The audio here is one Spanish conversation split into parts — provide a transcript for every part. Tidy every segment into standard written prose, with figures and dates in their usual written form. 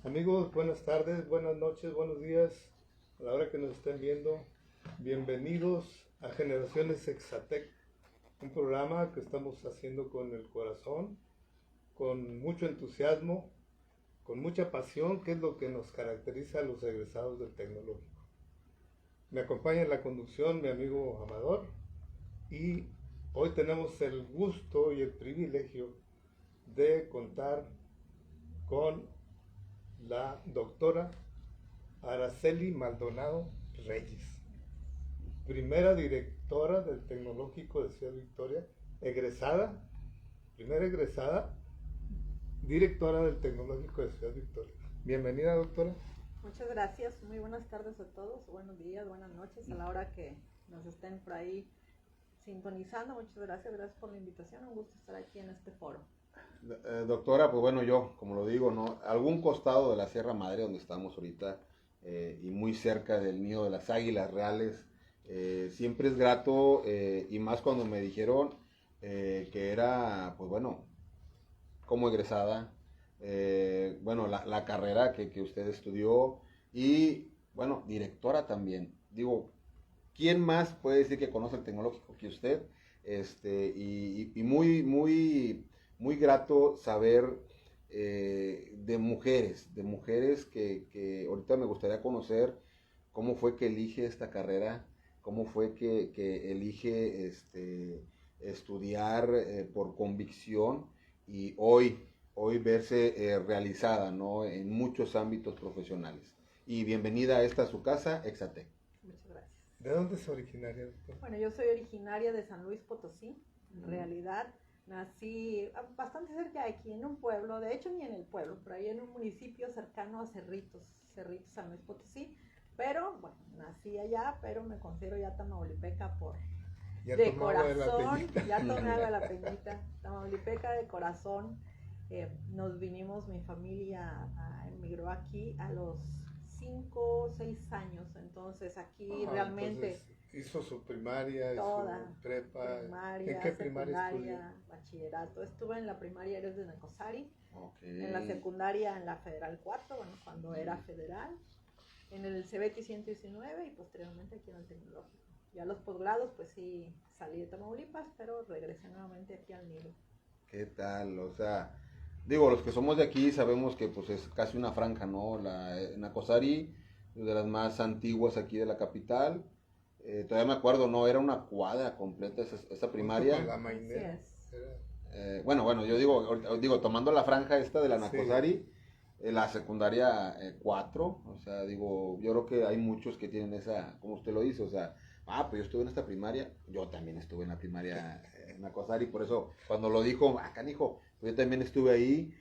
Amigos, buenas tardes, buenas noches, buenos días, a la hora que nos estén viendo. Bienvenidos a Generaciones Exatec, un programa que estamos haciendo con el corazón, con mucho entusiasmo, con mucha pasión, que es lo que nos caracteriza a los egresados del tecnológico. Me acompaña en la conducción mi amigo Amador y hoy tenemos el gusto y el privilegio de contar con la doctora Araceli Maldonado Reyes, primera directora del Tecnológico de Ciudad Victoria, egresada, primera egresada, directora del Tecnológico de Ciudad Victoria. Bienvenida, doctora. Muchas gracias, muy buenas tardes a todos, buenos días, buenas noches a la hora que nos estén por ahí sintonizando. Muchas gracias, gracias por la invitación, un gusto estar aquí en este foro. Doctora, pues bueno, yo, como lo digo, ¿no? Algún costado de la Sierra Madre donde estamos ahorita y muy cerca del nido de las águilas reales, siempre es grato y más cuando me dijeron que era, pues bueno, como egresada, bueno, la carrera que usted estudió y, bueno, directora también. Digo, ¿quién más puede decir que conoce el tecnológico que usted? Y muy grato saber de mujeres que ahorita me gustaría conocer cómo fue que elige esta carrera, cómo fue que elige estudiar por convicción y hoy verse realizada, ¿no? En muchos ámbitos profesionales. Y bienvenida a esta su casa, Exatec. Muchas gracias. ¿De dónde es originaria, doctora? Bueno, yo soy originaria de San Luis Potosí, en realidad nací bastante cerca de aquí, en un pueblo, de hecho ni en el pueblo, pero ahí en un municipio cercano a Cerritos, San Luis Potosí, pero bueno, nací allá, pero me considero ya tamaulipeca Ya de tomaba de la corazón, peñita. ya tomé agua de la peñita, tamaulipeca de corazón. Nos vinimos, mi familia emigró aquí a los 5 o 6 años, entonces aquí realmente Entonces hizo su primaria y toda, su prepa. ¿En primaria, qué primaria estudió? secundaria, bachillerato. Estuve en la primaria Eres de Nacosari, Okay. en la secundaria en la Federal 4, bueno, cuando era federal, en el CBT 119 y posteriormente aquí en el Tecnológico. Ya los posgrados, pues sí, salí de Tamaulipas, pero regresé nuevamente aquí al nido. ¿Qué tal? O sea, digo, los que somos de aquí sabemos que pues es casi una franja, ¿no? La Nacosari, de las más antiguas aquí de la capital. Todavía me acuerdo, ¿no? Era una cuadra completa esa Junto con primaria. la Así Mainera. es. Bueno, yo digo, tomando la franja esta de la Sí. Nacosari, la secundaria 4, o sea, digo, yo creo que hay muchos que tienen esa, como usted lo dice, o sea, pues yo estuve en esta primaria, yo también estuve en la primaria Nacosari, por eso cuando lo dijo, canijo, pues yo también estuve ahí,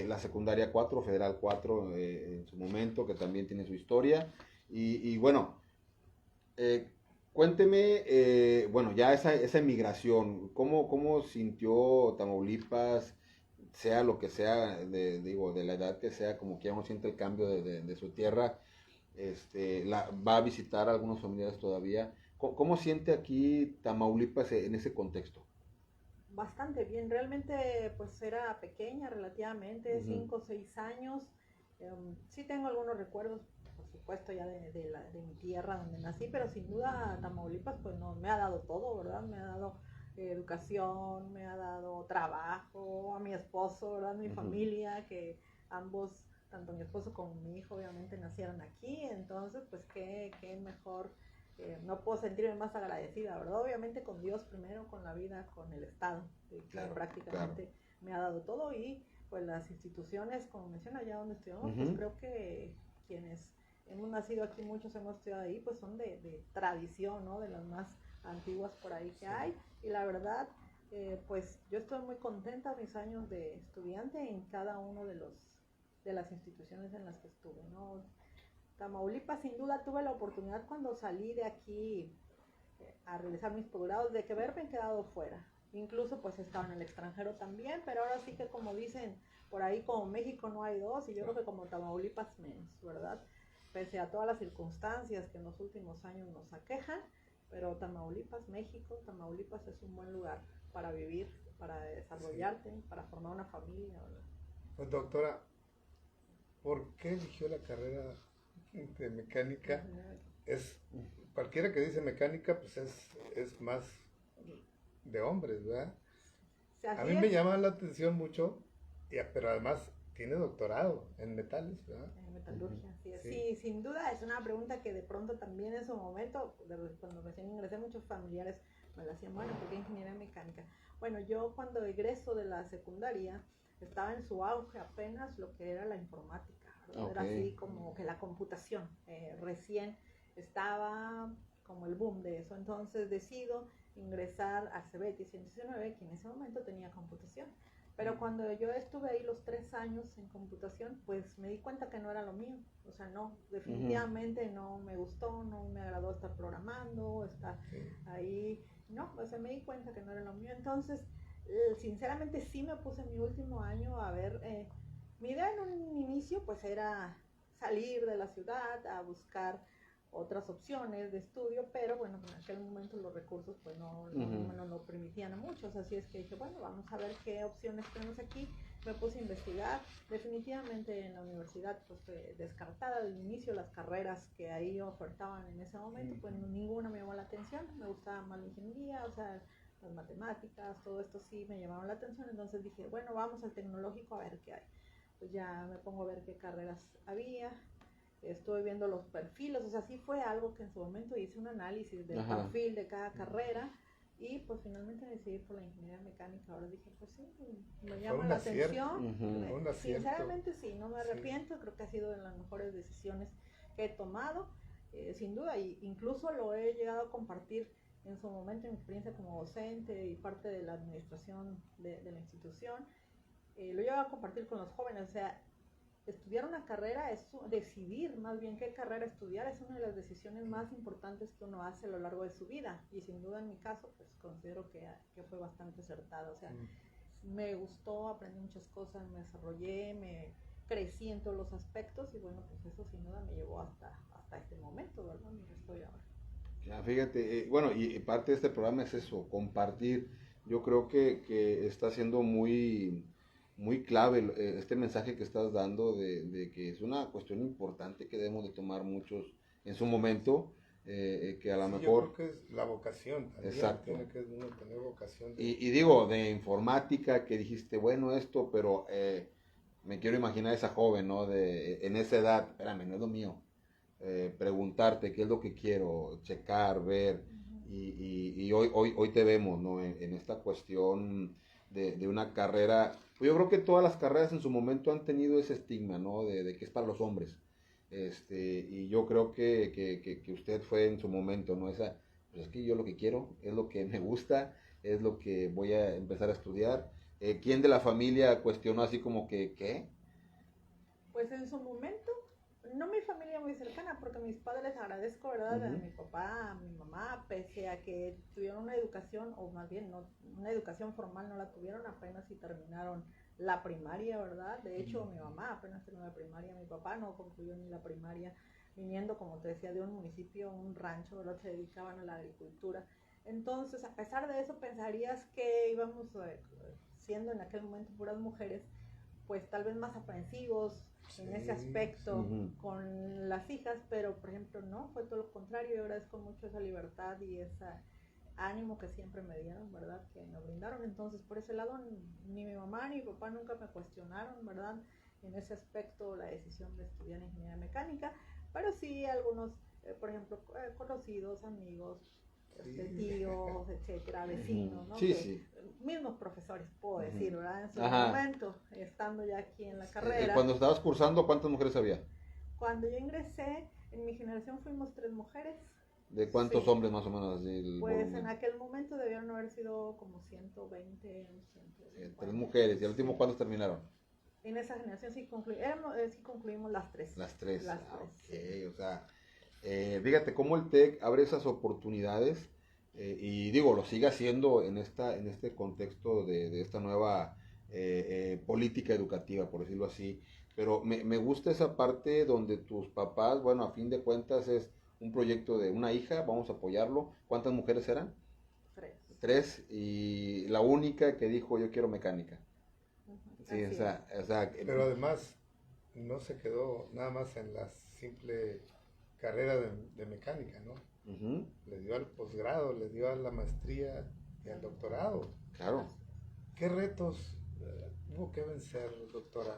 la secundaria 4, Federal 4 en su momento, que también tiene su historia, y bueno, eh, cuénteme, bueno, ya esa emigración, ¿cómo sintió Tamaulipas, sea lo que sea, digo, de la edad que sea, como que uno siente el cambio de su tierra, va a visitar a algunos familiares todavía? ¿Cómo siente aquí Tamaulipas en ese contexto? Bastante bien, realmente pues era pequeña relativamente, Ujú. 5 o 6 años. Sí tengo algunos recuerdos, por supuesto, ya de mi tierra donde nací, pero sin duda Tamaulipas pues no, me ha dado todo, ¿verdad? Me ha dado educación, me ha dado trabajo, a mi esposo, ¿verdad? Mi Ujú. familia, que ambos, tanto mi esposo como mi hijo, obviamente nacieron aquí, entonces pues qué mejor, no puedo sentirme más agradecida, ¿verdad? Obviamente con Dios primero, con la vida, con el Estado, que Claro, claro. prácticamente me ha dado todo, y pues las instituciones, como menciona, allá donde estudiamos, pues Ujú. creo que quienes hemos nacido aquí, muchos hemos estudiado ahí, pues son de tradición, ¿no? De las más antiguas por ahí que hay, y la verdad, pues yo estoy muy contenta mis años de estudiante en cada uno de las instituciones en las que estuve, ¿no? Tamaulipas, sin duda, tuve la oportunidad cuando salí de aquí a realizar mis posgrados de que haberme quedado fuera. Incluso pues estaba en el extranjero también, pero ahora sí que como dicen por ahí, como México no hay dos, y yo creo que como Tamaulipas menos, ¿verdad? Pese a todas las circunstancias que en los últimos años nos aquejan, pero Tamaulipas, México, Tamaulipas es un buen lugar para vivir, para Sí. desarrollarte, para formar una familia, ¿verdad? Pues, doctora, ¿por qué eligió la carrera de mecánica? Es, cualquiera que dice mecánica, pues es más de hombres, ¿verdad? O sea, A así mí me es. llama la atención mucho, pero además tiene doctorado en metales, ¿verdad? En metalurgia, así es. Sí. Sí, sin duda es una pregunta que de pronto también en su momento, cuando recién ingresé, muchos familiares me la hacían, bueno, ¿por qué ingeniería mecánica? Bueno, yo cuando egreso de la secundaria estaba en su auge apenas lo que era la informática, ¿verdad? Era así como que la computación recién estaba como el boom de eso, entonces decido ingresar al CBT 119, que en ese momento tenía computación. Pero cuando yo estuve ahí los 3 años en computación, pues me di cuenta que no era lo mío. O sea, no, definitivamente no me gustó, no me agradó estar programando, estar ahí. No, o sea, me di cuenta que no era lo mío. Entonces, sinceramente sí me puse en mi último año a ver, mi idea en un inicio pues era salir de la ciudad a buscar otras opciones de estudio, pero bueno, en aquel momento los recursos pues no lo permitían a muchos, así es que dije, bueno, vamos a ver qué opciones tenemos aquí. Me puse a investigar, definitivamente en la universidad pues descartada al inicio las carreras que ahí ofertaban en ese momento, pues ninguna me llamó la atención, me gustaba más la ingeniería, o sea, las matemáticas, todo esto sí me llamaron la atención, entonces dije, bueno, vamos al tecnológico a ver qué hay. Pues ya me pongo a ver qué carreras había, estuve viendo los perfiles, o sea, sí fue algo que en su momento hice un análisis del perfil de cada carrera y pues finalmente decidí por la ingeniería mecánica. Ahora dije, pues sí, me llama la atención. Sinceramente sí, no me arrepiento, creo que ha sido de las mejores decisiones que he tomado, sin duda, y incluso lo he llegado a compartir en su momento en mi experiencia como docente y parte de la administración de la institución. Lo he llegado a compartir con los jóvenes, o sea, estudiar una carrera es decidir más bien qué carrera estudiar, es una de las decisiones más importantes que uno hace a lo largo de su vida, y sin duda en mi caso pues considero que fue bastante acertada, o sea, me gustó, aprendí muchas cosas, me desarrollé, me crecí en todos los aspectos y bueno, pues eso sin duda me llevó hasta este momento, ¿verdad? Donde estoy ahora. Ya, fíjate, bueno, y parte de este programa es eso, compartir. Yo creo que está siendo muy clave este mensaje que estás dando de que es una cuestión importante que debemos de tomar muchos en su momento, que a lo mejor... Yo creo que es la vocación también. Exacto. Tiene que uno tener vocación. Y digo, de informática, que dijiste, bueno, esto, pero me quiero imaginar esa joven, ¿no? En esa edad, espérame, no es lo mío. Preguntarte qué es lo que quiero, checar, ver, y hoy te vemos, ¿no? En esta cuestión de una carrera, pues yo creo que todas las carreras en su momento han tenido ese estigma, ¿no? De que es para los hombres, y yo creo que usted fue en su momento, ¿no? Esa, pues es que yo lo que quiero, es lo que me gusta, es lo que voy a empezar a estudiar. ¿Quién de la familia cuestionó así como que, qué? Pues en su momento, no mi familia muy cercana, porque a mis padres les agradezco, ¿verdad? A mi papá, a mi mamá, pese a que tuvieron una educación, o más bien no, una educación formal no la tuvieron, apenas si terminaron la primaria, ¿verdad? De hecho, mi mamá apenas terminó la primaria, mi papá no concluyó ni la primaria, viniendo, como te decía, de un municipio, un rancho, ¿verdad? Se dedicaban a la agricultura. Entonces, a pesar de eso, pensarías que íbamos siendo en aquel momento puras mujeres, pues tal vez más aprensivos en ese aspecto con las hijas, pero por ejemplo no, fue todo lo contrario. Yo agradezco mucho esa libertad y ese ánimo que siempre me dieron, ¿verdad? Que me brindaron. Entonces por ese lado ni mi mamá ni mi papá nunca me cuestionaron, ¿verdad? En ese aspecto la decisión de estudiar ingeniería mecánica, pero sí algunos, por ejemplo, conocidos, amigos, tíos, etcétera, vecinos, ¿no? Mismos profesores, puedo decir, ¿verdad? En su momento, estando ya aquí en la carrera. Cuando estabas cursando, ¿cuántas mujeres había? Cuando yo ingresé, en mi generación fuimos 3 mujeres. ¿De cuántos hombres más o menos? Pues en aquel momento debieron haber sido como 120, 150. 3 mujeres. ¿Y al último cuántos terminaron? En esa generación sí concluimos las 3. Las 3. Sí. O sea, fíjate cómo el TEC abre esas oportunidades, y digo, lo sigue haciendo en este contexto de esta nueva política educativa, por decirlo así. Pero me gusta esa parte donde tus papás, bueno, a fin de cuentas es un proyecto de una hija, vamos a apoyarlo. ¿Cuántas mujeres eran? 3, y la única que dijo yo quiero mecánica. Sí, pero además no se quedó nada más en la simple carrera de mecánica, ¿no? Ujú. Le dio al posgrado, le dio a la maestría y al doctorado. Claro. ¿Qué retos hubo que vencer, doctora?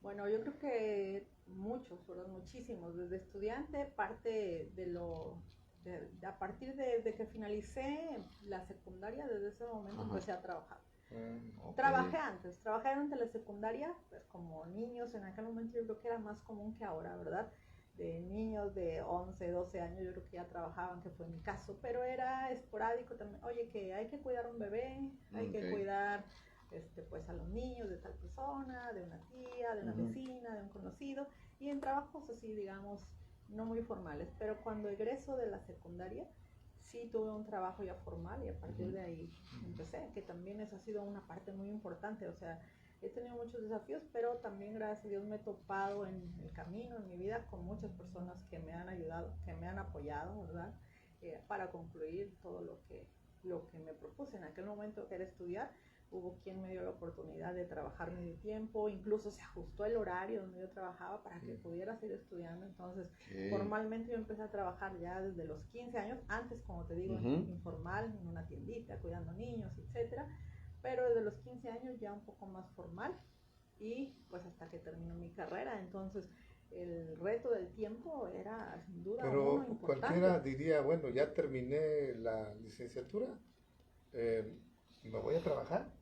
Bueno, yo creo que muchos, ¿verdad? Muchísimos. Desde estudiante, parte de lo, a partir de que finalicé la secundaria, desde ese momento Ajá. empecé a trabajar. Ok. Trabajé durante la secundaria, pues como niños, en aquel momento yo creo que era más común que ahora, ¿verdad? De niños de 11, 12 años, yo creo que ya trabajaban, que fue mi caso, pero era esporádico también. Oye, que hay que cuidar a un bebé, hay que Ok. cuidar pues a los niños de tal persona, de una tía, de una Ujú. vecina, de un conocido, y en trabajos así, digamos, no muy formales. Pero cuando egreso de la secundaria, sí tuve un trabajo ya formal y a partir de ahí empecé, que también esa ha sido una parte muy importante. O sea, he tenido muchos desafíos, pero también gracias a Dios me he topado en el camino, en mi vida, con muchas personas que me han ayudado, que me han apoyado, ¿verdad? Para concluir todo lo que me propuse en aquel momento, que era estudiar. Hubo quien me dio la oportunidad de trabajar medio tiempo, incluso se ajustó el horario donde yo trabajaba para que pudiera seguir estudiando. Entonces, Ok. formalmente yo empecé a trabajar ya desde los 15 años, antes, como te digo, Ujú. informal, en una tiendita, cuidando niños, etcétera, pero desde los 15 años ya un poco más formal y pues hasta que terminó mi carrera. Entonces, el reto del tiempo era sin duda uno Pero cualquiera importante. diría, bueno, ya terminé la licenciatura, eh, me voy a trabajar.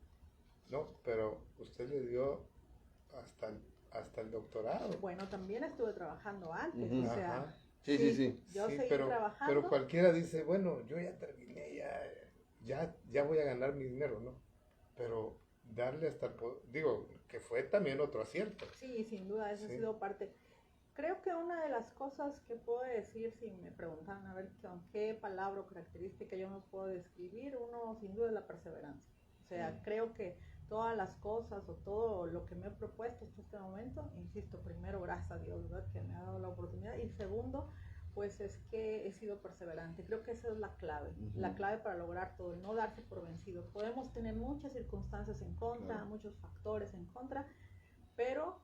No, pero usted le dio hasta hasta el doctorado. Bueno, también estuve trabajando antes, Ujú. o sea, Ajá. Sí, sí, sí. yo Sí, seguí pero trabajando. cualquiera dice, bueno, yo ya terminé, ya voy a ganar mi dinero, ¿no? Pero darle hasta digo, que fue también otro acierto. Sí, sin duda, esa ha Sí. sido parte. Creo que una de las cosas que puedo decir, si me preguntan a ver con qué palabra o característica yo me puedo describir, uno sin duda es la perseverancia. O sea, creo que todas las cosas o todo lo que me he propuesto hasta este momento, insisto, primero, gracias a Dios, ¿verdad? Que me ha dado la oportunidad. Y segundo, pues es que he sido perseverante. Creo que esa es la clave para lograr todo, el no darse por vencido. Podemos tener muchas circunstancias en contra, Claro. muchos factores en contra, pero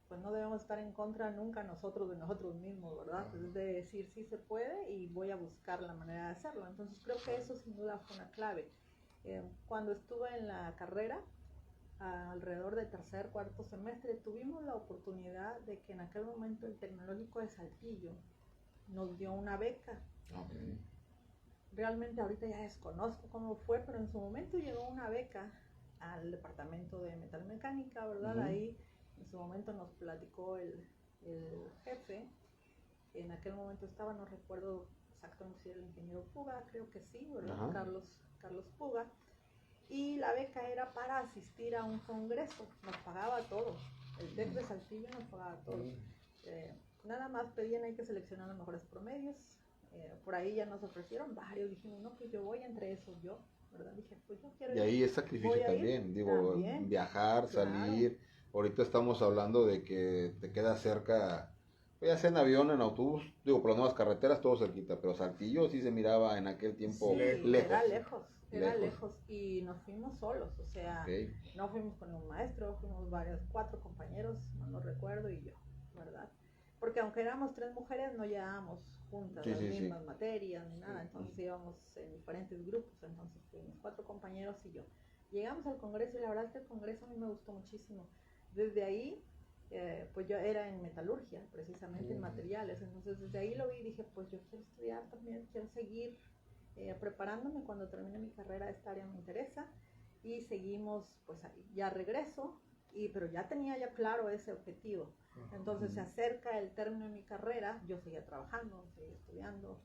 pues no debemos estar en contra nunca nosotros de nosotros mismos, ¿verdad? Ajá. Es de decir sí se puede y voy a buscar la manera de hacerlo. Entonces creo que eso sin duda fue una clave. Cuando estuve en la carrera, alrededor del tercer, cuarto semestre, tuvimos la oportunidad de que en aquel momento el Tecnológico de Saltillo nos dio una beca. Ok. Realmente ahorita ya desconozco cómo fue, pero en su momento llegó una beca al departamento de metalmecánica, ¿verdad? Ujú. Ahí en su momento nos platicó el jefe. En aquel momento estaba, no recuerdo exactamente si era el ingeniero Puga, creo que sí, ¿verdad? Ajá. Carlos Puga. Y la beca era para asistir a un congreso, nos pagaba todo. El TEC de Saltillo nos pagaba todo. Nada más pedían ahí que seleccionar los mejores promedios. Por ahí ya nos ofrecieron varios. Dijimos, no, pues yo voy entre esos, yo, ¿verdad? Dije, pues yo quiero Y ir. ahí es sacrificio Voy a ir también, digo, también, viajar, claro. salir. Ahorita estamos hablando de que te queda cerca, pues, ya sea en avión, en autobús, digo, por las nuevas carreteras, todo cerquita, pero Saltillo sí se miraba en aquel tiempo Sí, lejos. era lejos y nos fuimos solos, o sea, Ok. no fuimos con un maestro, fuimos varios, 4 compañeros, no lo recuerdo, y yo, ¿verdad? Porque aunque éramos 3 mujeres, no llevábamos juntas Sí, las sí, sí. mismas materias ni nada, Sí. entonces íbamos en diferentes grupos, entonces fuimos 4 compañeros y yo. Llegamos al congreso y la verdad es que el congreso a mí me gustó muchísimo. Desde ahí, pues yo era en metalurgia, precisamente en materiales, entonces desde ahí lo vi y dije, pues yo quiero estudiar también, quiero seguir preparándome. Cuando termine mi carrera, esta área me interesa y seguimos, pues ya regreso, pero ya tenía ya claro ese objetivo. Entonces se acerca el término de mi carrera, yo seguía trabajando, seguía estudiando,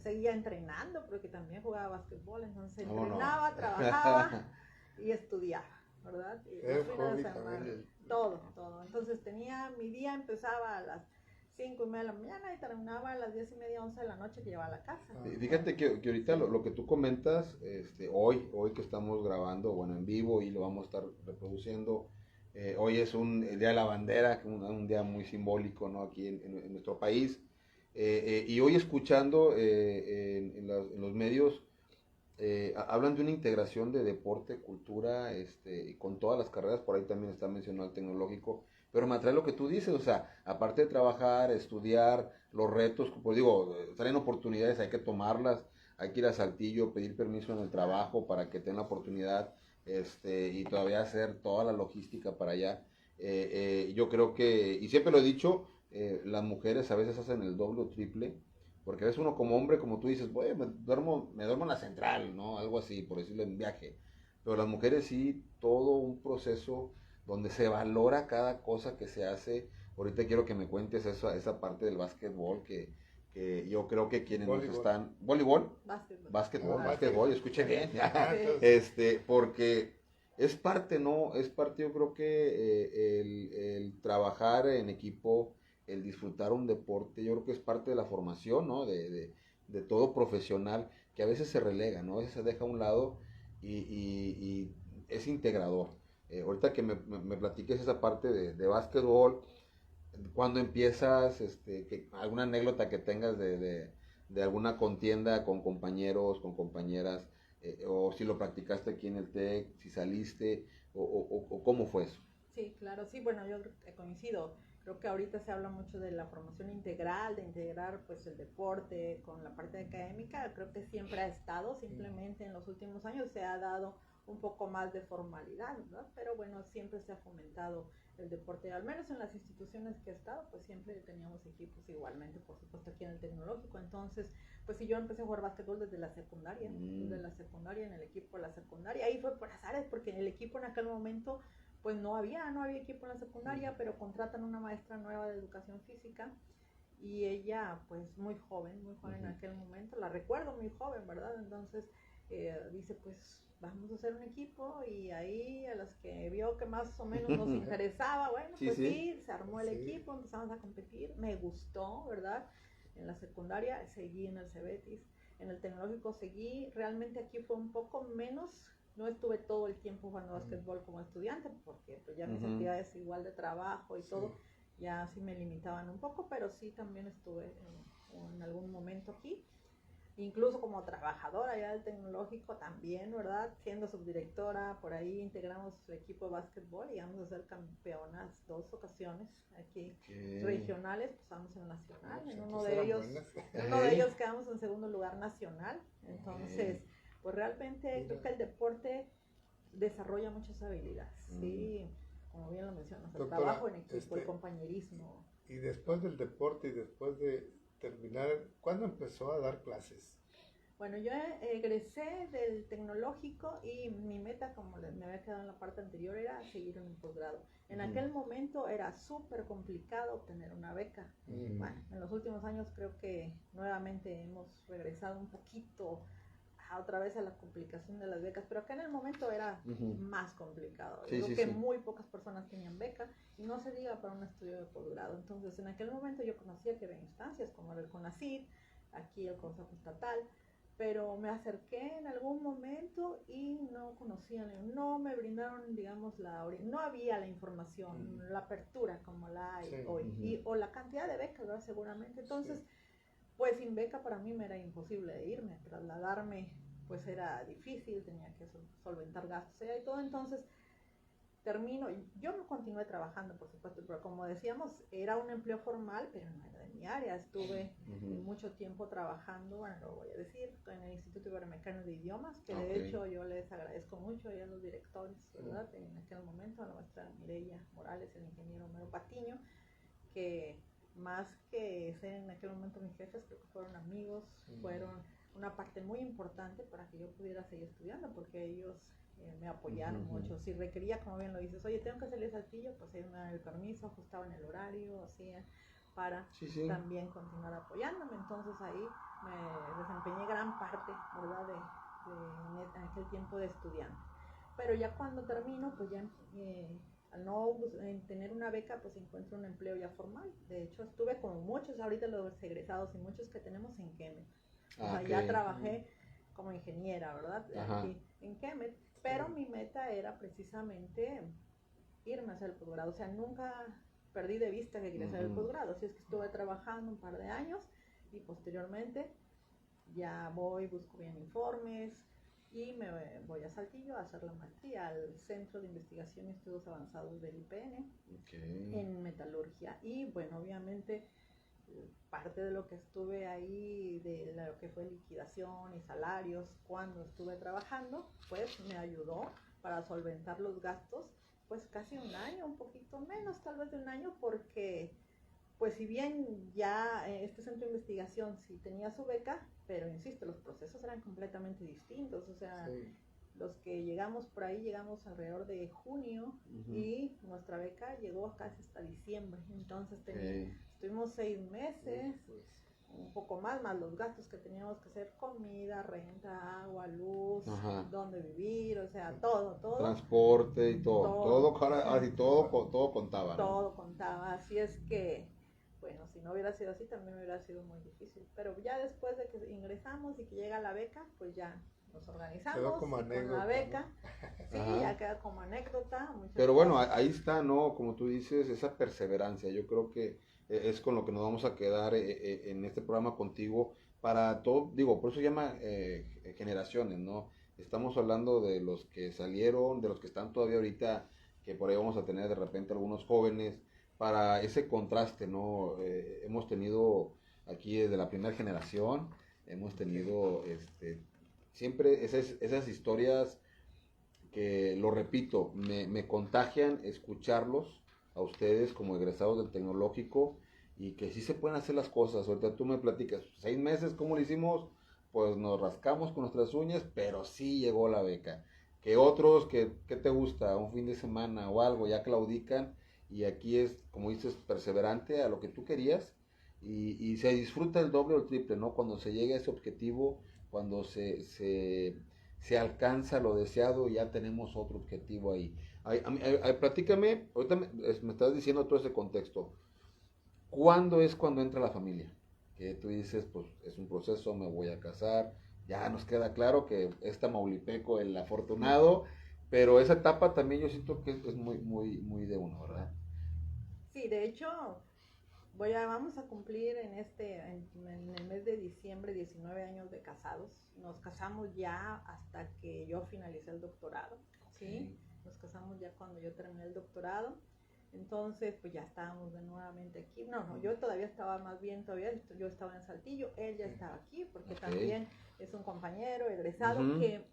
seguía entrenando porque también jugaba básquetbol, entonces entrenaba, No. trabajaba y estudiaba, ¿verdad? Y los fines de semana, También. todo. Entonces mi día empezaba a las 5:30 de la mañana y terminaba a las 10:30, 11 de la noche que llegaba a la casa. Fíjate que ahorita Sí. lo que tú comentas, hoy que estamos grabando, bueno, en vivo y lo vamos a estar reproduciendo, hoy es el Día de la Bandera, un día muy simbólico, ¿no? Aquí en nuestro país. Y hoy escuchando en los medios, hablan de una integración de deporte, cultura, y con todas las carreras, por ahí también está mencionado el tecnológico, pero me atrae lo que tú dices, o sea, aparte de trabajar, estudiar, los retos, pues digo, salen oportunidades, hay que tomarlas, hay que ir a Saltillo, pedir permiso en el trabajo para que tengan la oportunidad, y todavía hacer toda la logística para allá. Yo creo que, y siempre lo he dicho, las mujeres a veces hacen el doble o triple, porque a veces uno como hombre, como tú dices, bueno, me duermo en la central, ¿no? Algo así, por decirlo en viaje. Pero las mujeres sí, todo un proceso donde se valora cada cosa que se hace. Ahorita quiero que me cuentes eso, esa parte del básquetbol que yo creo que quienes nos Voleibol. están... ¿Voleibol? Básquetbol. Básquetbol, Ah, básquetbol, básquetbol. escuché bien. Sí. Porque es parte, ¿no? Es parte, yo creo que el trabajar en equipo, el disfrutar un deporte, yo creo que es parte de la formación, ¿no? De todo profesional, que a veces se relega, ¿no? A veces se deja a un lado y es integrador. Ahorita que me platiques esa parte de básquetbol, cuando empiezas, alguna anécdota que tengas de alguna contienda con compañeros, con compañeras, o si lo practicaste aquí en el TEC, si saliste, o cómo fue eso. Sí, claro, sí, bueno, yo coincido. Creo que ahorita se habla mucho de la formación integral, de integrar pues el deporte con la parte académica. Creo que siempre ha estado, simplemente en los últimos años se ha dado un poco más de formalidad, ¿verdad? Pero bueno, siempre se ha fomentado el deporte, al menos en las instituciones que he estado, pues siempre teníamos equipos igualmente, por supuesto aquí en el tecnológico. Entonces, pues sí, yo empecé a jugar básquetbol desde la secundaria en el equipo de la secundaria. Ahí fue por azares, porque en el equipo en aquel momento pues no había equipo en la secundaria, pero contratan una maestra nueva de educación física y ella pues muy joven en aquel momento, la recuerdo muy joven, ¿verdad? Entonces dice pues vamos a hacer un equipo y ahí a las que vio que más o menos nos interesaba, bueno, Sí, pues sí. sí, se armó el Sí. equipo, empezamos a competir, me gustó, ¿verdad? En la secundaria seguí en el Cebetis, en el tecnológico seguí, realmente aquí fue un poco menos, no estuve todo el tiempo jugando básquetbol como estudiante, porque pues ya mis actividades igual de trabajo y Sí. todo, ya sí me limitaban un poco, pero sí también estuve en algún momento aquí, incluso como trabajadora ya del tecnológico también, ¿verdad? Siendo subdirectora, por ahí integramos su equipo de básquetbol y vamos a ser campeonas 2 ocasiones aquí regionales, pues vamos en nacional, Pues, en entonces eran uno de ellos quedamos en segundo lugar nacional, entonces pues realmente creo que el deporte desarrolla muchas habilidades, sí, como bien lo mencionas, el Doctora, trabajo en equipo, el compañerismo. Y después del deporte y después de terminar, ¿cuándo empezó a dar clases? Bueno, yo egresé del tecnológico y mi meta, como me había quedado en la parte anterior, era seguir en un posgrado. En aquel momento era súper complicado obtener una beca. Bueno, en los últimos años creo que nuevamente hemos regresado un poquito otra vez a la complicación de las becas, pero acá en el momento era más complicado. Sí, Yo sí, creo que sí. muy pocas personas tenían beca y no se diga para un estudio de posgrado. Entonces, en aquel momento yo conocía que había instancias como el CONACYT, aquí el Consejo Estatal, pero me acerqué en algún momento y no conocían, no me brindaron, digamos, no había la información, la apertura como la hay hoy, o la cantidad de becas, ¿verdad? Seguramente. Entonces, pues sin beca para mí me era imposible de irme, trasladarme pues era difícil, tenía que solventar gastos y todo, entonces termino, yo no continué trabajando por supuesto, pero como decíamos, era un empleo formal, pero no era de mi área, estuve mucho tiempo trabajando, bueno, lo voy a decir, en el Instituto Iberoamericano de Idiomas, que de hecho yo les agradezco mucho a los directores, ¿verdad? En aquel momento, a la maestra Mireya Morales, el ingeniero Homero Patiño, que más que ser en aquel momento mis jefes, creo que fueron amigos, fueron una parte muy importante para que yo pudiera seguir estudiando, porque ellos me apoyaron mucho. Si requería, como bien lo dices, oye, tengo que salir de Saltillo, pues ellos me daban el permiso, ajustaban el horario, hacían para también continuar apoyándome. Entonces ahí me desempeñé gran parte, ¿verdad?, de aquel tiempo de estudiante. Pero ya cuando termino, pues ya al no tener una beca, pues encuentro un empleo ya formal. De hecho, estuve como muchos ahorita los egresados y muchos que tenemos en Kemet. O sea, ya trabajé como ingeniera, ¿verdad? Aquí en Kemet. Pero mi meta era precisamente irme a hacer el posgrado. O sea, nunca perdí de vista que quería hacer el posgrado. Así es que estuve trabajando un par de años y posteriormente ya voy, busco bien informes, y me voy a Saltillo a hacer la maestría al Centro de Investigación y Estudios Avanzados del IPN en metalurgia. Y bueno, obviamente parte de lo que estuve ahí, de lo que fue liquidación y salarios cuando estuve trabajando, pues me ayudó para solventar los gastos, pues casi un año, un poquito menos tal vez de un año, porque pues si bien ya este centro de investigación sí tenía su beca, pero insisto, los procesos eran completamente distintos, o sea, sí. Los que llegamos por ahí llegamos alrededor de junio y nuestra beca llegó casi hasta diciembre, entonces estuvimos 6 meses, un poco más los gastos que teníamos que hacer, comida, renta, agua, luz, dónde vivir, o sea, todo. Transporte y todo contaba, ¿no? Todo contaba, así es que, bueno, si no hubiera sido así también hubiera sido muy difícil, pero ya después de que ingresamos y que llega la beca, pues ya nos organizamos quedó como anécdota, con la beca, ¿no? Sí, ya queda como anécdota. Pero bueno, ahí está, ¿no? Como tú dices, esa perseverancia, yo creo que es con lo que nos vamos a quedar en este programa contigo para todo, digo, por eso se llama generaciones, ¿no? Estamos hablando de los que salieron, de los que están todavía ahorita, que por ahí vamos a tener de repente algunos jóvenes, para ese contraste, ¿no? Hemos tenido aquí desde la primera generación, hemos tenido siempre esas historias que, lo repito, me contagian escucharlos a ustedes como egresados del tecnológico y que sí se pueden hacer las cosas. Ahorita tú me platicas, 6 meses, ¿cómo lo hicimos? Pues nos rascamos con nuestras uñas, pero sí llegó la beca. Que otros, ¿qué te gusta? Un fin de semana o algo, ya claudican y aquí es, como dices, perseverante a lo que tú querías y se disfruta el doble o el triple, ¿no? Cuando se llega a ese objetivo, cuando se alcanza lo deseado, ya tenemos otro objetivo ahí. Platícame, ahorita me estás diciendo todo ese contexto. ¿Cuándo es cuando entra la familia? Que tú dices, pues es un proceso, me voy a casar, ya nos queda claro que es Tamaulipeco el afortunado, pero esa etapa también yo siento que es muy, muy, muy de uno, ¿verdad? Sí, de hecho, vamos a cumplir en el mes de diciembre 19 años de casados. Nos casamos ya hasta que yo finalicé el doctorado, ¿sí? Nos casamos ya cuando yo terminé el doctorado. Entonces, pues ya estábamos de nuevamente aquí. No, yo todavía estaba yo estaba en Saltillo, él ya estaba aquí, porque también es un compañero egresado que,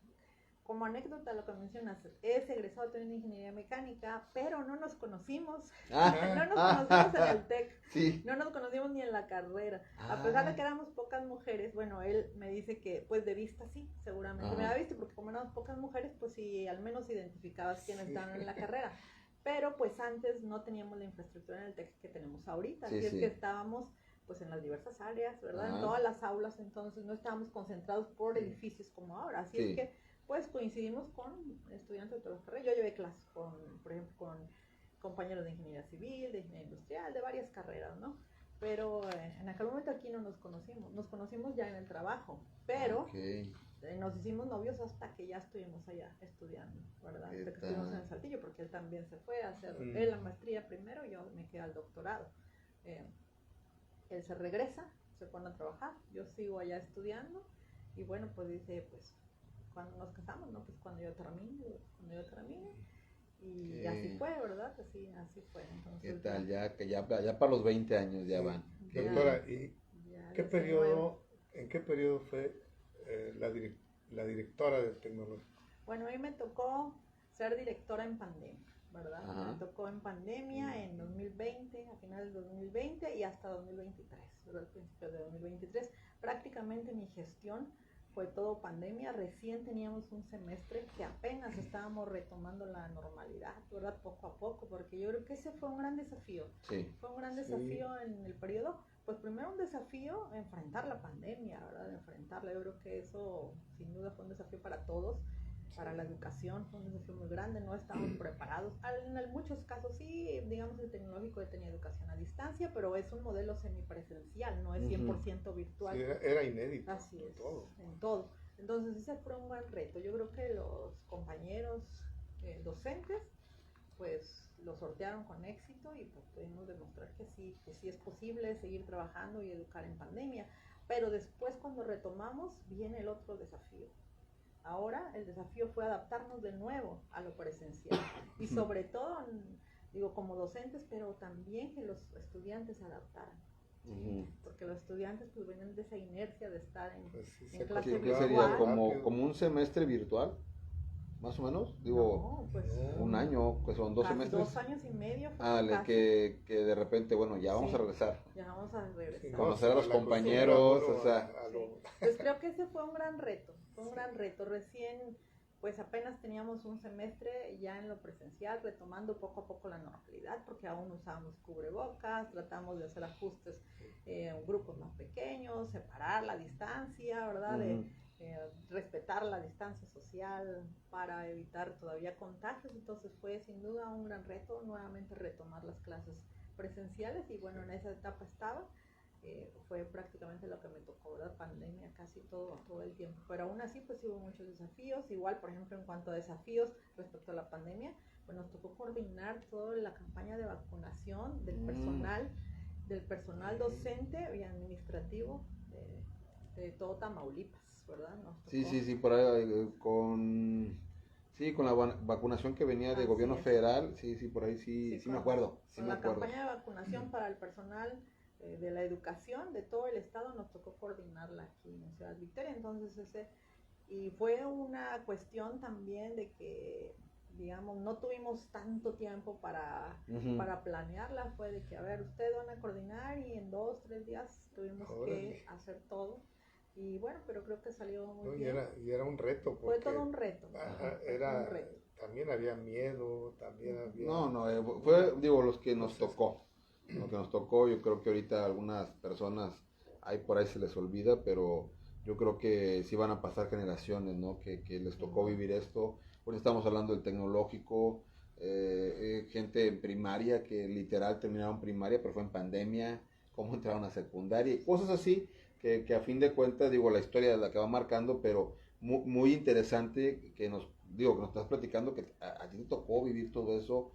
como anécdota lo que mencionas, es egresado también de ingeniería mecánica, pero no nos conocimos, no nos conocimos en el TEC, no nos conocimos ni en la carrera, a pesar de que éramos pocas mujeres. Bueno, él me dice que pues de vista sí, seguramente me había visto, porque como éramos pocas mujeres, pues sí, al menos identificabas quiénes estaban en la carrera, pero pues antes no teníamos la infraestructura en el TEC que tenemos ahorita, así es que estábamos pues en las diversas áreas, ¿verdad? En todas las aulas, entonces no estábamos concentrados por edificios como ahora, así es que pues coincidimos con estudiantes de todas las carreras. Yo llevé clases por ejemplo, con compañeros de ingeniería civil, de ingeniería industrial, de varias carreras, ¿no? Pero en aquel momento aquí no nos conocimos ya en el trabajo, pero nos hicimos novios hasta que ya estuvimos allá estudiando, ¿verdad? Hasta que estuvimos en Saltillo, porque él también se fue a hacer él la maestría primero, yo me quedé al doctorado. Él se regresa, se pone a trabajar, yo sigo allá estudiando y bueno, pues dice, pues cuando nos casamos, ¿no? Pues cuando yo termine. Y así fue, ¿verdad? Así fue. Entonces, ¿qué tal? Ya para los 20 años ya van. Doctora, ¿y en qué periodo fue la directora del tecnológico? Bueno, a mí me tocó ser directora en pandemia, ¿verdad? Me tocó en pandemia en 2020, a finales de 2020 y hasta 2023, ¿verdad? Al principio de 2023. Prácticamente mi gestión fue todo pandemia. Recién teníamos un semestre que apenas estábamos retomando la normalidad, ¿verdad? Poco a poco, porque yo creo que ese fue un gran desafío. Fue un gran desafío en el periodo. Pues primero un desafío enfrentar la pandemia, ¿verdad? Enfrentarla. Yo creo que eso sin duda fue un desafío para todos. Para la educación fue un desafío muy grande, no estábamos preparados. En muchos casos sí, digamos, el tecnológico tenía educación a distancia, pero es un modelo semipresencial, no es 100% virtual. Sí, era inédito. Así es, en todo. Entonces ese fue un gran reto. Yo creo que los compañeros docentes pues lo sortearon con éxito y pues pudimos demostrar que sí es posible seguir trabajando y educar en pandemia. Pero después cuando retomamos viene el otro desafío. Ahora el desafío fue adaptarnos de nuevo a lo presencial y sobre todo, digo, como docentes, pero también que los estudiantes se adaptaran. Porque los estudiantes pues venían de esa inercia de estar en clase ¿Qué virtual. sería? ¿Como un semestre virtual? Más o menos, digo, No, pues, un año, que son 2 casi semestres. 2 años y medio. Ah, que de repente, bueno, ya vamos Sí. a regresar. Ya vamos a regresar. Sí, Conocer a los la compañeros, acostumbramos o sea. a lo- Pues creo que ese fue un gran reto, Recién, pues apenas teníamos un semestre ya en lo presencial, retomando poco a poco la normalidad, porque aún usábamos cubrebocas, tratamos de hacer ajustes en grupos más pequeños, separar la distancia, ¿verdad? De respetar la distancia social para evitar todavía contagios. Entonces fue sin duda un gran reto nuevamente retomar las clases presenciales y bueno, en esa etapa estaba. Fue prácticamente lo que me tocó, ¿verdad? Pandemia casi todo el tiempo, pero aún así pues hubo muchos desafíos. Igual, por ejemplo, en cuanto a desafíos respecto a la pandemia, pues nos tocó coordinar toda la campaña de vacunación del personal docente y administrativo de todo Tamaulipas, ¿verdad? Sí, por ahí con la vacunación que venía de Así gobierno es. federal, sí, por ahí sí me acuerdo. Con la campaña de vacunación para el personal de la educación de todo el estado nos tocó coordinarla aquí en Ciudad Victoria. Entonces y fue una cuestión también de que, digamos, no tuvimos tanto tiempo para planearla. Fue de que, a ver, ustedes van a coordinar y en 2-3 días tuvimos que hacer todo. Y bueno, pero creo que salió muy bien. Y era un reto. Fue todo un reto. Era un reto. También había miedo, también había... fue, digo, los que nos tocó. Lo que nos tocó, yo creo que ahorita algunas personas, ahí por ahí se les olvida, pero yo creo que sí van a pasar generaciones, ¿no? Que les tocó vivir esto. Ahorita estamos hablando del tecnológico, gente en primaria que literal terminaron primaria, pero fue en pandemia, cómo entraron a secundaria, y cosas así que a fin de cuentas, digo, la historia es la que va marcando, pero muy interesante que nos estás platicando que a ti te tocó vivir todo eso.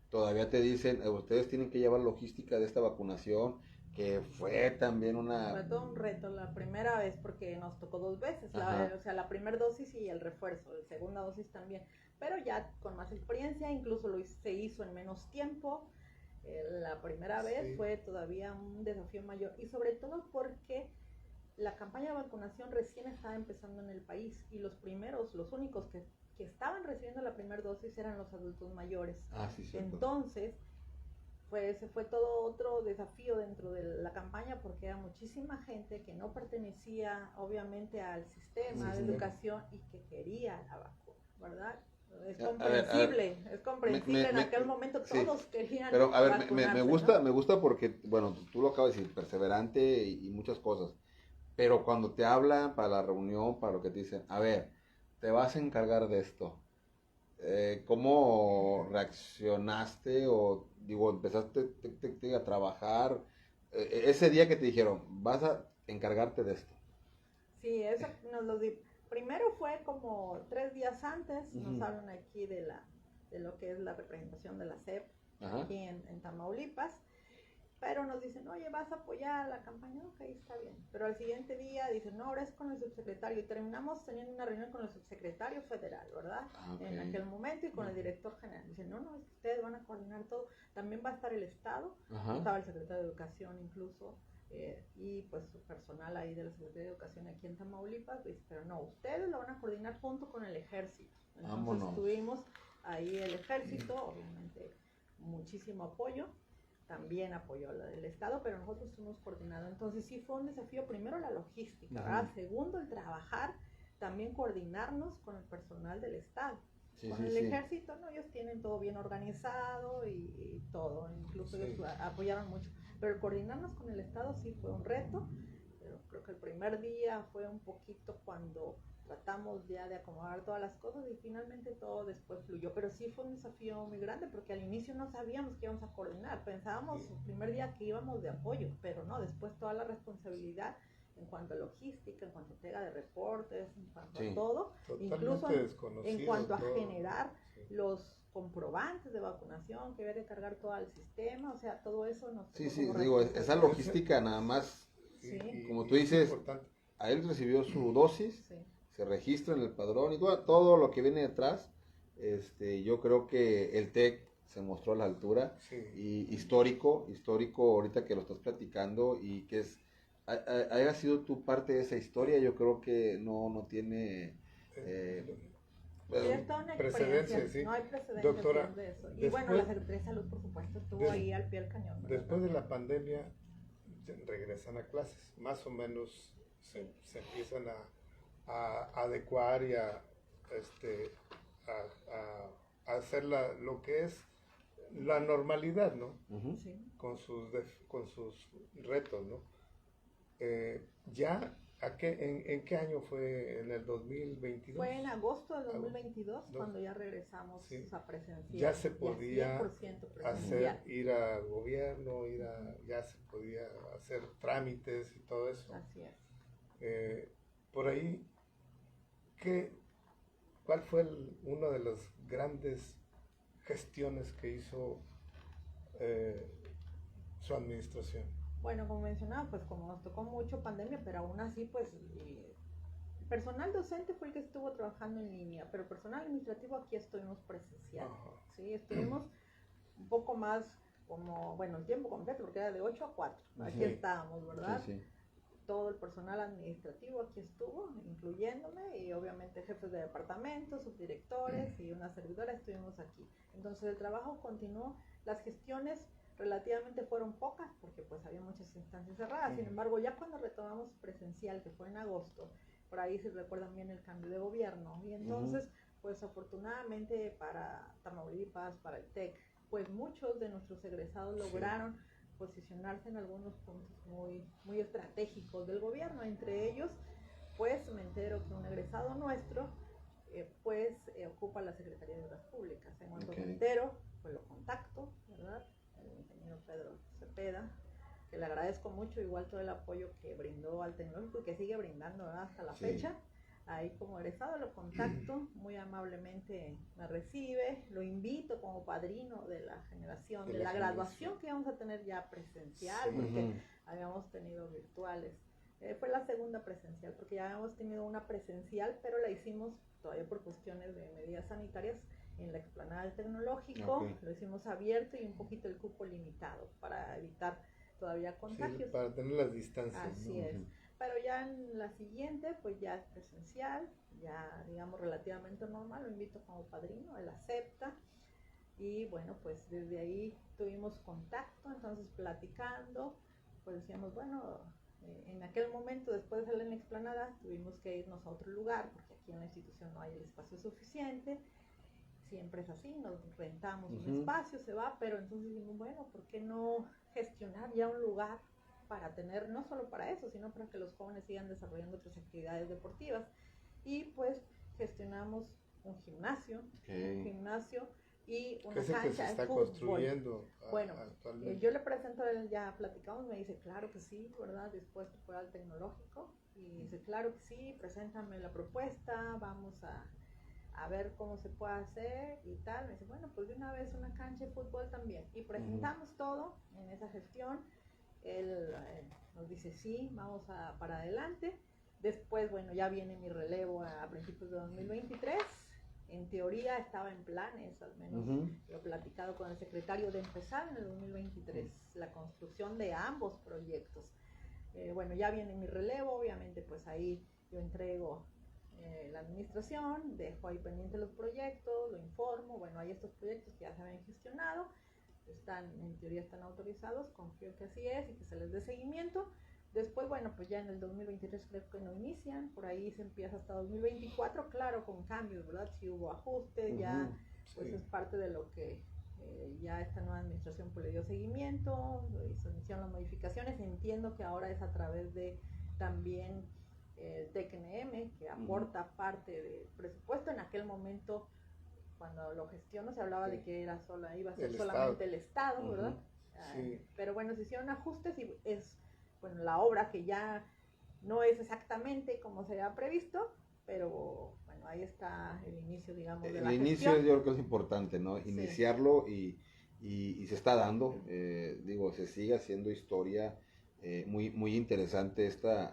Todavía te dicen, ustedes tienen que llevar logística de esta vacunación, que fue también Fue todo un reto la primera vez porque nos tocó 2 veces, la primera dosis y el refuerzo, la segunda dosis también, pero ya con más experiencia, incluso se hizo en menos tiempo. La primera vez fue todavía un desafío mayor y sobre todo porque la campaña de vacunación recién estaba empezando en el país y los únicos que estaban recibiendo la primera dosis eran los adultos mayores. Entonces, pues fue todo otro desafío dentro de la campaña porque era muchísima gente que no pertenecía obviamente al sistema de educación y que quería la vacuna, ¿verdad? Es comprensible, en aquel momento todos querían pero a ver, vacunarse, me gusta porque, bueno, tú lo acabas de decir, perseverante y muchas cosas, pero cuando te hablan para la reunión, para lo que te dicen, a ver, te vas a encargar de esto. ¿Cómo reaccionaste o, digo, empezaste a trabajar? Ese día que te dijeron, vas a encargarte de esto. Sí, eso nos lo di. Primero fue como 3 días antes, nos hablan aquí de lo que es la representación de la SEP aquí en Tamaulipas. Pero nos dicen, oye, vas a apoyar la campaña, ok, está bien. Pero al siguiente día dicen, no, ahora es con el subsecretario. Y terminamos teniendo una reunión con el subsecretario federal, ¿verdad? En aquel momento y con el director general. Dicen, no, es que ustedes van a coordinar todo. También va a estar el Estado, estaba el secretario de Educación incluso, y pues su personal ahí de la Secretaría de Educación aquí en Tamaulipas. Dice, pero no, ustedes lo van a coordinar junto con el ejército. Entonces tuvimos ahí el ejército, obviamente muchísimo apoyo. También apoyó la del Estado, pero nosotros estuvimos coordinados. Entonces sí fue un desafío, primero la logística, ¿verdad? Segundo, el trabajar, también coordinarnos con el personal del Estado. Con el ejército, no, ellos tienen todo bien organizado y todo, incluso ellos apoyaron mucho. Pero coordinarnos con el Estado sí fue un reto, pero creo que el primer día fue un poquito cuando tratamos ya de acomodar todas las cosas y finalmente todo después fluyó, pero sí fue un desafío muy grande porque al inicio no sabíamos que íbamos a coordinar, pensábamos el primer día que íbamos de apoyo, pero no, después toda la responsabilidad en cuanto a logística, en cuanto a entrega de reportes, en cuanto a todo, incluso en cuanto a generar los comprobantes de vacunación que había que cargar todo el sistema, o sea, todo eso nos... digo, esa logística nada más, como tú dices, a él recibió su dosis, se registra en el padrón y todo lo que viene detrás. Yo creo que el TEC se mostró a la altura, Sí. y histórico ahorita que lo estás platicando, y que haya sido tu parte de esa historia. Yo creo que no tiene Sí, es toda una precedencia, experiencia, sí. no hay precedentes Doctora, de eso. Y después- bueno, la Secretaría de Salud, por supuesto, estuvo ahí al pie del cañón, ¿verdad? Después de la pandemia regresan a clases, más o menos se empiezan a adecuar y a hacer lo que es la normalidad, ¿no? Ujú. Sí. Con sus retos, ¿no? ¿Ya en qué año fue? ¿En el 2022? Fue en agosto del 2022 cuando ya regresamos Sí. a presencial. Ya se y a podía 100% presencial. ir al gobierno, ya se podía hacer trámites y todo eso. Así es. Por ahí, ¿cuál fue una de las grandes gestiones que hizo su administración? Bueno, como mencionaba, pues como nos tocó mucho pandemia, pero aún así, pues personal docente fue el que estuvo trabajando en línea, pero personal administrativo aquí estuvimos presencial. Ajá. Sí, estuvimos un poco más como, bueno, el tiempo completo, porque era de 8 a 4. Aquí Sí. estábamos, ¿verdad? Sí, sí. Todo el personal administrativo aquí estuvo, incluyéndome, y obviamente jefes de departamento, subdirectores y una servidora estuvimos aquí. Entonces el trabajo continuó, las gestiones relativamente fueron pocas porque pues había muchas instancias cerradas. Sin embargo, ya cuando retomamos presencial, que fue en agosto, por ahí si recuerdan bien el cambio de gobierno, y entonces pues afortunadamente para Tamaulipas, para el TEC, pues muchos de nuestros egresados lograron posicionarse en algunos puntos muy estratégicos del gobierno. Entre ellos, pues me entero que un egresado nuestro ocupa la Secretaría de Obras Públicas. En cuanto me entero, pues lo contacto, ¿verdad? El ingeniero Pedro Cepeda, que le agradezco mucho igual todo el apoyo que brindó al tecnológico y que sigue brindando, ¿verdad? Hasta la fecha. Ahí como egresado lo contacto, muy amablemente me recibe, lo invito como padrino de la generación, de la graduación que vamos a tener ya presencial, porque habíamos tenido virtuales. Fue la segunda presencial, porque ya habíamos tenido una presencial, pero la hicimos todavía por cuestiones de medidas sanitarias en la explanada del tecnológico. Lo hicimos abierto y un poquito el cupo limitado para evitar todavía contagios. Sí, para tener las distancias. Así es. Pero ya en la siguiente, pues ya es presencial, ya digamos relativamente normal, lo invito como padrino, él acepta. Y bueno, pues desde ahí tuvimos contacto, entonces platicando, pues decíamos, bueno, en aquel momento después de salir en la explanada tuvimos que irnos a otro lugar, porque aquí en la institución no hay el espacio suficiente. Siempre es así, nos rentamos un espacio, se va, pero entonces dijimos, bueno, ¿por qué no gestionar ya un lugar para tener, no solo para eso, sino para que los jóvenes sigan desarrollando otras actividades deportivas? Y pues gestionamos un gimnasio y una cancha que se está de fútbol. Construyendo bueno, actualmente. Yo le presento a él, ya platicamos, me dice, claro que sí, ¿verdad? Dispuesto para el tecnológico. Y dice, claro que sí, preséntame la propuesta, vamos a ver cómo se puede hacer y tal. Me dice, bueno, pues de una vez una cancha de fútbol también. Y presentamos todo en esa gestión. Él nos dice, sí, vamos para adelante. Después, bueno, ya viene mi relevo a principios de 2023. En teoría estaba en planes, al menos lo he platicado con el secretario, de empezar en el 2023 la construcción de ambos proyectos. Bueno, ya viene mi relevo, obviamente pues ahí yo entrego la administración, dejo ahí pendiente los proyectos, lo informo, bueno, hay estos proyectos que ya se habían gestionado, en teoría están autorizados, confío que así es y que se les dé seguimiento. Después, bueno, pues ya en el 2023 creo que no inician, por ahí se empieza hasta 2024, claro, con cambios, ¿verdad? Si hubo ajustes, ya pues es parte de lo que ya esta nueva administración pues le dio seguimiento, se iniciaron las modificaciones. Entiendo que ahora es a través de también el TECNM, que aporta parte del presupuesto. En aquel momento, cuando lo gestionó, se hablaba de que iba a ser solamente el Estado, ¿verdad? Pero bueno, se hicieron ajustes y es, bueno, la obra que ya no es exactamente como se había previsto, pero bueno, ahí está el inicio, digamos, de la gestión. El inicio yo creo que es importante, ¿no? Iniciarlo y se está dando, digo, se sigue haciendo historia, muy interesante esta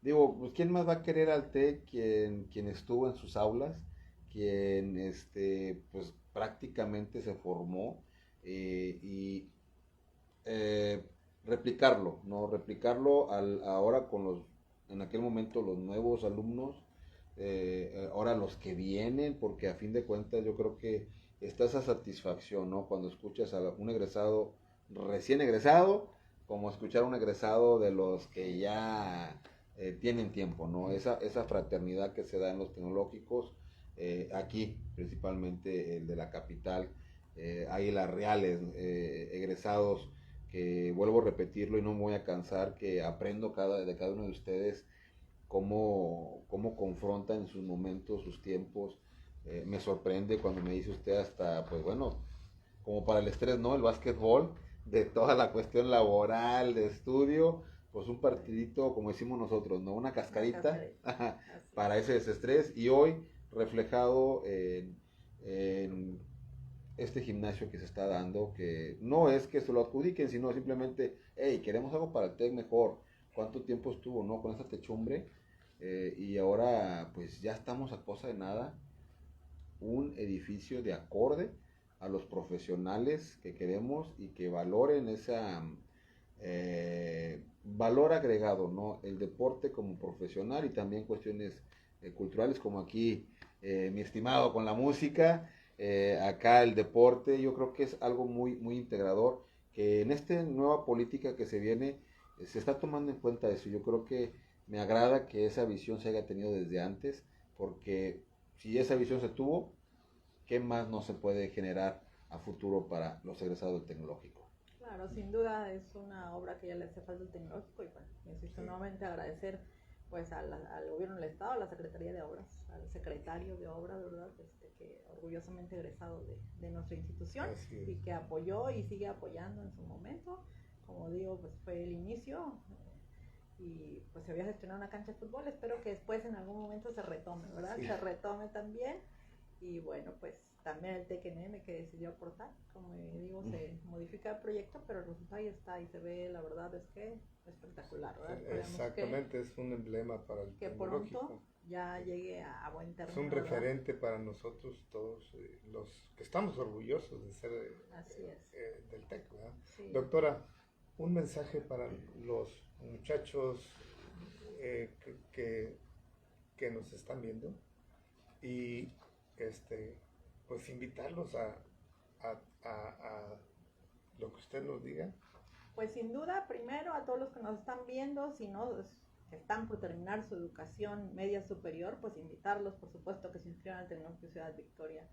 digo, pues ¿quién más va a querer al TEC quien estuvo en sus aulas, quien pues prácticamente se formó y eh, replicarlo, ¿no? Replicarlo ahora con en aquel momento los nuevos alumnos, ahora los que vienen, porque a fin de cuentas yo creo que está esa satisfacción, ¿no? Cuando escuchas a un egresado, recién egresado, como escuchar a un egresado de los que ya tienen tiempo, ¿no? Esa fraternidad que se da en los tecnológicos, aquí, principalmente el de la capital, hay las reales egresados que vuelvo a repetirlo y no me voy a cansar, que aprendo de cada uno de ustedes cómo confronta en sus momentos, sus tiempos. Me sorprende cuando me dice usted hasta, pues bueno, como para el estrés, ¿no? El básquetbol, de toda la cuestión laboral, de estudio, pues un partidito, como decimos nosotros, ¿no? Una cascarita para ese desestrés y hoy reflejado en este gimnasio que se está dando, que no es que se lo adjudiquen, sino simplemente, hey, queremos algo para el TEC mejor. ¿Cuánto tiempo estuvo, no? Con esta techumbre. Y ahora, pues ya estamos a cosa de nada. Un edificio de acorde a los profesionales que queremos y que valoren esa valor agregado, ¿no? El deporte como profesional y también cuestiones culturales como aquí, mi estimado, con la música, acá el deporte, yo creo que es algo muy integrador, que en esta nueva política que se viene se está tomando en cuenta eso. Yo creo que me agrada que esa visión se haya tenido desde antes, porque si esa visión se tuvo, ¿qué más no se puede generar a futuro para los egresados del tecnológico? Claro, sin duda es una obra que ya le hace falta al tecnológico y bueno, insisto nuevamente agradecer pues al gobierno del estado, a la Secretaría de Obras, al secretario de Obras, ¿verdad? Que orgullosamente egresado de nuestra institución y que apoyó y sigue apoyando en su momento. Como digo, pues fue el inicio y pues se había gestionado una cancha de fútbol, espero que después en algún momento se retome, ¿verdad? Sí. Se retome también y bueno, pues también el TECNM que decidió aportar, como digo, se modifica el proyecto, pero el resultado ahí está y se ve, la verdad es que espectacular, ¿verdad? Exactamente, es un emblema para el que tecnológico. Pronto ya llegue a buen término. Es un referente, ¿verdad? Para nosotros todos, los que estamos orgullosos de ser del TEC, ¿verdad? Sí. Doctora, un mensaje para los muchachos que nos están viendo y pues invitarlos a lo que usted nos diga. Pues sin duda, primero a todos los que nos están viendo, si no que están por terminar su educación media superior, pues invitarlos, por supuesto, que se inscriban al Tecnológico Ciudad Victoria.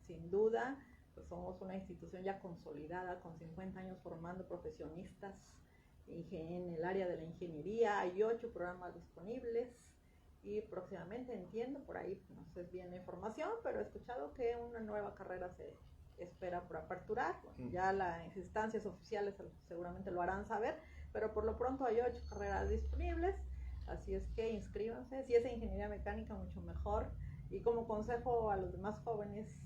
Sin duda, pues somos una institución ya consolidada, con 50 años formando profesionistas en el área de la ingeniería. Hay 8 programas disponibles y próximamente, entiendo, por ahí no sé bien la información, pero he escuchado que una nueva carrera se espera por aperturar. Bueno, ya las instancias oficiales seguramente lo harán saber, pero por lo pronto hay 8 carreras disponibles, así es que inscríbanse. Si es ingeniería mecánica, mucho mejor. Y como consejo a los demás jóvenes,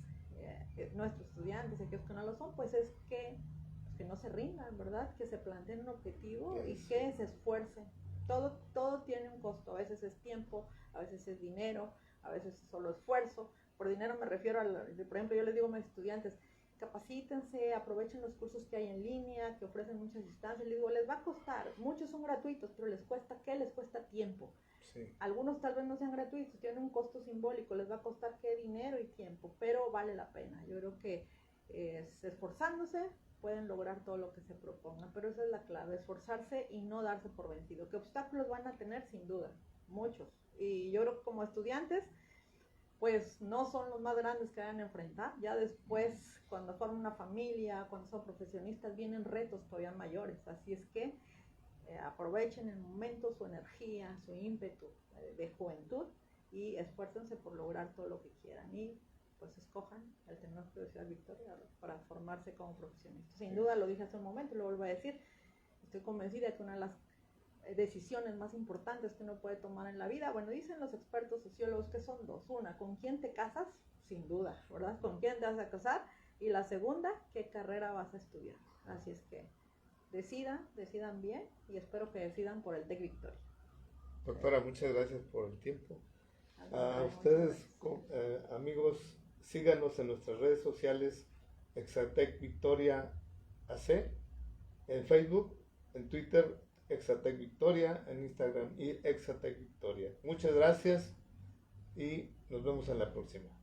nuestros estudiantes, aquellos que no lo son, pues es que no se rindan, ¿verdad? Que se planteen un objetivo y que se esfuercen. Todo tiene un costo, a veces es tiempo, a veces es dinero, a veces es solo esfuerzo. Por dinero me refiero por ejemplo, yo les digo a mis estudiantes, capacítense, aprovechen los cursos que hay en línea, que ofrecen muchas instancias. Les digo, les va a costar, muchos son gratuitos, pero les cuesta, ¿qué? Les cuesta tiempo. Sí. Algunos tal vez no sean gratuitos, tienen un costo simbólico, les va a costar qué, dinero y tiempo, pero vale la pena. Yo creo que esforzándose pueden lograr todo lo que se propongan, pero esa es la clave, esforzarse y no darse por vencido. ¿Qué obstáculos van a tener? Sin duda, muchos. Y yo creo que como estudiantes, pues no son los más grandes que van a enfrentar. Ya después, cuando forman una familia, cuando son profesionistas, vienen retos todavía mayores. Así es que aprovechen el momento, su energía, su ímpetu de juventud y esfuércense por lograr todo lo que quieran. Y pues escojan el Tecnológico de Ciudad Victoria para formarse como profesionistas. Sin duda, lo dije hace un momento, lo vuelvo a decir, estoy convencida que una de las decisiones más importantes que uno puede tomar en la vida, bueno, dicen los expertos sociólogos que son 2. Una, ¿con quién te casas? Sin duda, ¿verdad? ¿Con quién te vas a casar? Y la segunda, ¿qué carrera vas a estudiar? Así es que decidan bien y espero que decidan por el TEC Victoria. Doctora, muchas gracias por el tiempo. Al A contrario, ustedes, muchas gracias. amigos, síganos en nuestras redes sociales, Exatec Victoria AC, en Facebook, en Twitter, Exatec Victoria, en Instagram y Exatec Victoria. Muchas gracias y nos vemos en la próxima.